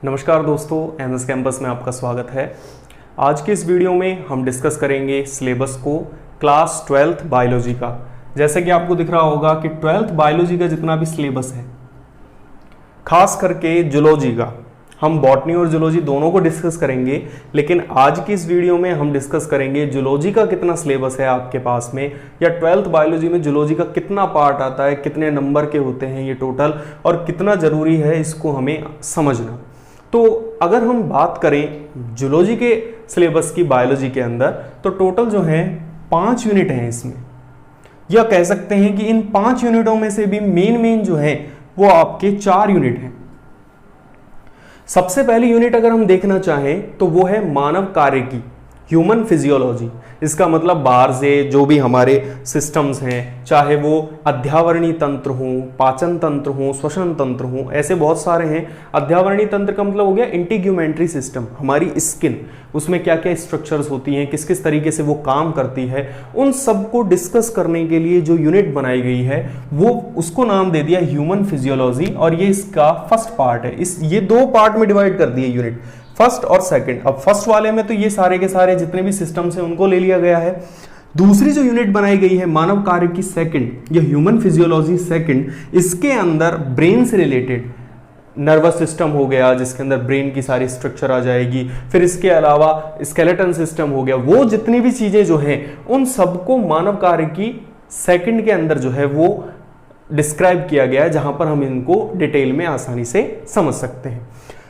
नमस्कार दोस्तों, MS campus में आपका स्वागत है। आज के इस वीडियो में हम डिस्कस करेंगे सिलेबस को क्लास 12th बायोलॉजी का। जैसे कि आपको दिख रहा होगा कि 12th बायोलॉजी का जितना भी सिलेबस है, खास करके जूलॉजी का, हम बॉटनी और जूलॉजी दोनों को डिस्कस करेंगे, लेकिन आज की इस वीडियो में हम डिस्कस करेंगे जूलॉजी का कितना सिलेबस है आपके पास में, या 12th बायोलॉजी में जूलॉजी का कितना पार्ट आता है, कितने नंबर के होते हैं ये टोटल, और कितना जरूरी है इसको हमें समझना। तो अगर हम बात करें जूलॉजी के सिलेबस की बायोलॉजी के अंदर, तो टोटल जो है 5 यूनिट हैं इसमें, या कह सकते हैं कि इन 5 यूनिटों में से भी मेन जो है वो आपके 4 यूनिट हैं। सबसे पहली यूनिट अगर हम देखना चाहें तो वो है मानव कार्य की, ह्यूमन फिजियोलॉजी। इसका मतलब बाहर से जो भी हमारे सिस्टम्स हैं, चाहे वो अध्यावरणीय तंत्र हो, पाचन तंत्र हो, श्वसन तंत्र हो, ऐसे बहुत सारे हैं। अध्यावरणीय तंत्र का मतलब हो गया इंटीग्यूमेंट्री सिस्टम, हमारी स्किन, उसमें क्या क्या स्ट्रक्चर्स होती हैं, किस किस तरीके से वो काम करती है, उन सब को डिस्कस करने के लिए जो यूनिट बनाई गई है वो उसको नाम दे दिया ह्यूमन फिजियोलॉजी, और ये इसका फर्स्ट पार्ट है। ये 2 पार्ट में डिवाइड कर दिए यूनिट, फर्स्ट और सेकंड। अब फर्स्ट वाले में तो ये सारे के सारे जितने भी सिस्टम्स हैं उनको ले लिया गया है। दूसरी जो यूनिट बनाई गई है मानव कार्य की सेकंड, या ह्यूमन फिजियोलॉजी सेकंड, इसके अंदर ब्रेन से रिलेटेड नर्वस सिस्टम हो गया, जिसके अंदर ब्रेन की सारी स्ट्रक्चर आ जाएगी। फिर इसके अलावा स्केलेटन सिस्टम हो गया। वो जितनी भी चीजें जो हैं उन सबको मानव कार्य की सेकंड के अंदर जो है वो डिस्क्राइब किया गया है, जहां पर हम इनको डिटेल में आसानी से समझ सकते हैं।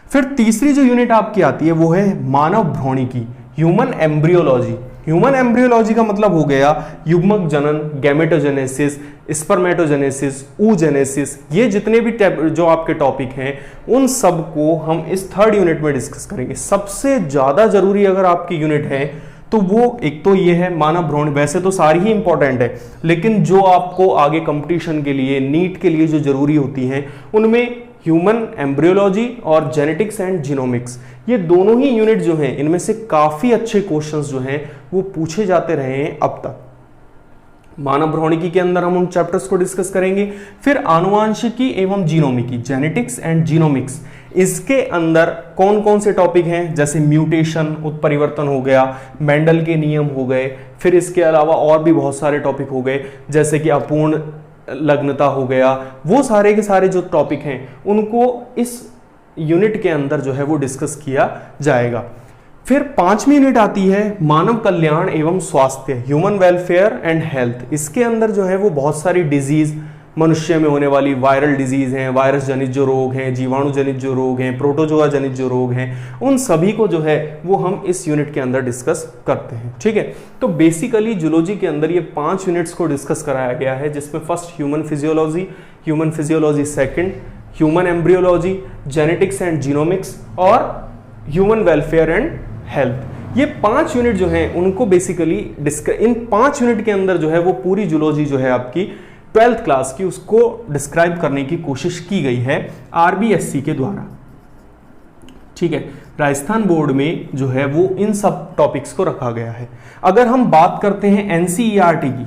फिर तीसरी जो यूनिट आपकी आती है वो है मानव भ्रूणिकी, ह्यूमन एम्ब्रियोलॉजी। ह्यूमन एम्ब्रियोलॉजी का मतलब हो गया युग्मक जनन, गैमेटोजेनेसिस, स्पर्मेटोजेनेसिस, oogenesis, ये जितने भी जो आपके टॉपिक हैं उन सब को हम इस 3rd यूनिट में डिस्कस करेंगे। सबसे ज्यादा जरूरी अगर आपकी यूनिट है तो वो एक तो ये है मानव भ्रूण। वैसे तो सारी ही इंपॉर्टेंट है, लेकिन जो आपको आगे कंपटीशन के लिए, नीट के लिए जो जरूरी होती हैं, उनमें ह्यूमन एम्ब्रियोलॉजी और जेनेटिक्स एंड जीनोमिक्स, ये दोनों ही यूनिट जो हैं इनमें से काफी अच्छे क्वेश्चंस जो हैं वो पूछे जाते रहे हैं अब तक। मानव भ्रूणिकी के अंदर हम उन चैप्टर्स को डिस्कस करेंगे। फिर आनुवांशिकी एवं जीनोमिकी, जेनेटिक्स एंड जीनोमिक्स, इसके अंदर कौन कौन से टॉपिक हैं, जैसे म्यूटेशन, उत्परिवर्तन हो गया, मेंडल के नियम हो गए। फिर इसके अलावा और भी बहुत सारे टॉपिक हो गए, जैसे कि अपूर्ण लग्नता हो गया। वो सारे के सारे जो टॉपिक हैं उनको इस यूनिट के अंदर जो है वो डिस्कस किया जाएगा। फिर 5वीं यूनिट आती है मानव कल्याण एवं स्वास्थ्य, ह्यूमन वेलफेयर एंड हेल्थ। इसके अंदर जो है वो बहुत सारी डिजीज, मनुष्य में होने वाली वायरल डिजीज हैं, वायरस जनित जो रोग हैं, जीवाणु जनित जो रोग हैं, प्रोटोजोआ जनित जो रोग हैं, उन सभी को जो है वो हम इस यूनिट के अंदर डिस्कस करते हैं। ठीक है, तो बेसिकली जूलॉजी के अंदर ये 5 यूनिट्स को डिस्कस कराया गया है, जिसमें first human physiology second human embryology, genetics and genomics, और ह्यूमन वेलफेयर एंड हेल्थ। ये 5 यूनिट जो है उनको बेसिकली इन 5 यूनिट के अंदर जो है वो पूरी जूलॉजी जो है आपकी 12th क्लास की, उसको डिस्क्राइब करने की कोशिश की गई है RBSC के द्वारा। ठीक है, राजस्थान बोर्ड में जो है वो इन सब टॉपिक्स को रखा गया है। अगर हम बात करते हैं NCERT की,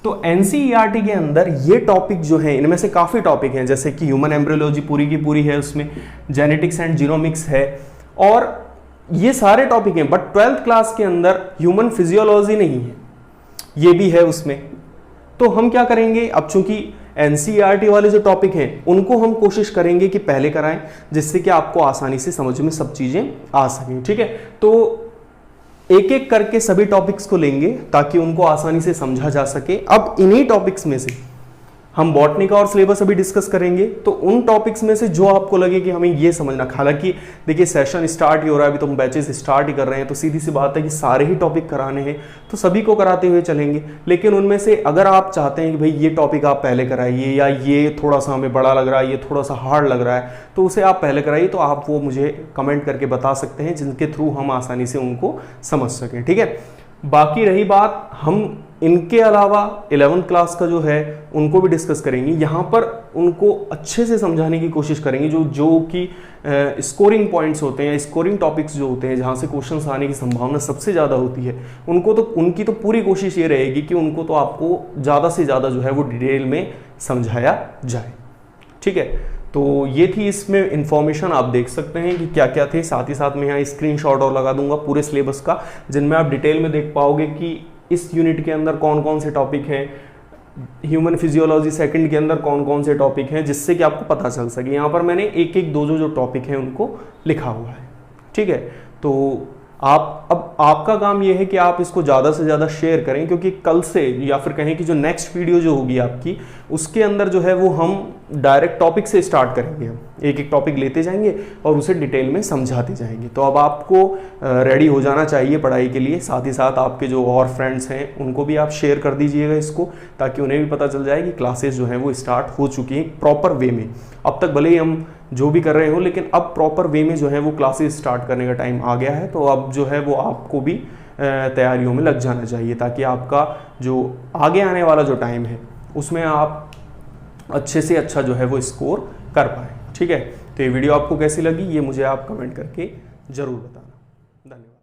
तो NCERT के अंदर ये टॉपिक जो है, इनमें से काफी टॉपिक हैं, जैसे कि ह्यूमन एम्ब्रियोलॉजी पूरी की पूरी है, उसमें जेनेटिक्स एंड जीनोमिक्स है, और ये सारे टॉपिक हैं। बट 12th क्लास के अंदर ह्यूमन फिजियोलॉजी नहीं है, ये भी है उसमें। तो हम क्या करेंगे, अब चूंकि NCERT वाले जो टॉपिक हैं उनको हम कोशिश करेंगे कि पहले कराएं, जिससे कि आपको आसानी से समझ में सब चीजें आ सकें। ठीक है, तो एक एक करके सभी टॉपिक्स को लेंगे ताकि उनको आसानी से समझा जा सके। अब इन्हीं टॉपिक्स में से हम बॉटनी का और सिलेबस अभी डिस्कस करेंगे, तो उन टॉपिक्स में से जो आपको लगे कि हमें ये समझना, हालांकि देखिए सेशन स्टार्ट ही हो रहा है, अभी तो हम बैचेस स्टार्ट ही कर रहे हैं, तो सीधी सी बात है कि सारे ही टॉपिक कराने हैं, तो सभी को कराते हुए चलेंगे। लेकिन उनमें से अगर आप चाहते हैं कि भाई ये टॉपिक आप पहले कराइए, या ये थोड़ा सा हमें बड़ा लग रहा है, ये थोड़ा सा हार्ड लग रहा है, तो उसे आप पहले कराइए, तो आप वो मुझे कमेंट करके बता सकते हैं, जिनके थ्रू हम आसानी से उनको समझ सकें। ठीक है, बाकी रही बात, हम इनके अलावा 11th क्लास का जो है उनको भी डिस्कस करेंगे। यहाँ पर उनको अच्छे से समझाने की कोशिश करेंगे, जो कि स्कोरिंग पॉइंट्स होते हैं, स्कोरिंग टॉपिक्स जो होते हैं, जहाँ से क्वेश्चंस आने की संभावना सबसे ज़्यादा होती है, उनकी तो पूरी कोशिश ये रहेगी कि उनको तो आपको ज़्यादा से ज़्यादा जो है वो डिटेल में समझाया जाए। ठीक है, तो ये थी इसमें इन्फॉर्मेशन, आप देख सकते हैं कि क्या क्या थे। साथ ही साथ मैं यहाँ स्क्रीनशॉट और लगा दूंगा पूरे सिलेबस का, जिनमें आप डिटेल में देख पाओगे कि इस यूनिट के अंदर कौन कौन से टॉपिक हैं, ह्यूमन फिजियोलॉजी सेकंड के अंदर कौन कौन से टॉपिक हैं, जिससे कि आपको पता चल सके। यहाँ पर मैंने एक एक दो जो टॉपिक हैं उनको लिखा हुआ है, ठीक है। तो अब आपका काम यह है कि आप इसको ज़्यादा से ज़्यादा शेयर करें, क्योंकि कल से या फिर कहें कि जो नेक्स्ट वीडियो जो होगी आपकी, उसके अंदर जो है वो हम डायरेक्ट टॉपिक से स्टार्ट करेंगे। हम एक एक टॉपिक लेते जाएंगे और उसे डिटेल में समझाते जाएंगे। तो अब आपको रेडी हो जाना चाहिए पढ़ाई के लिए। साथ ही साथ आपके जो और फ्रेंड्स हैं उनको भी आप शेयर कर दीजिएगा इसको, ताकि उन्हें भी पता चल जाए कि क्लासेस जो हैं वो स्टार्ट हो चुकी हैं प्रॉपर वे में। अब तक भले ही हम जो भी कर रहे हो, लेकिन अब प्रॉपर वे में जो है वो क्लासेस स्टार्ट करने का टाइम आ गया है। तो अब जो है वो आपको भी तैयारियों में लग जाना चाहिए, ताकि आपका जो आगे आने वाला जो टाइम है उसमें आप अच्छे से अच्छा जो है वो स्कोर कर पाए, ठीक है। तो ये वीडियो आपको कैसी लगी ये मुझे आप कमेंट करके ज़रूर बताना। धन्यवाद।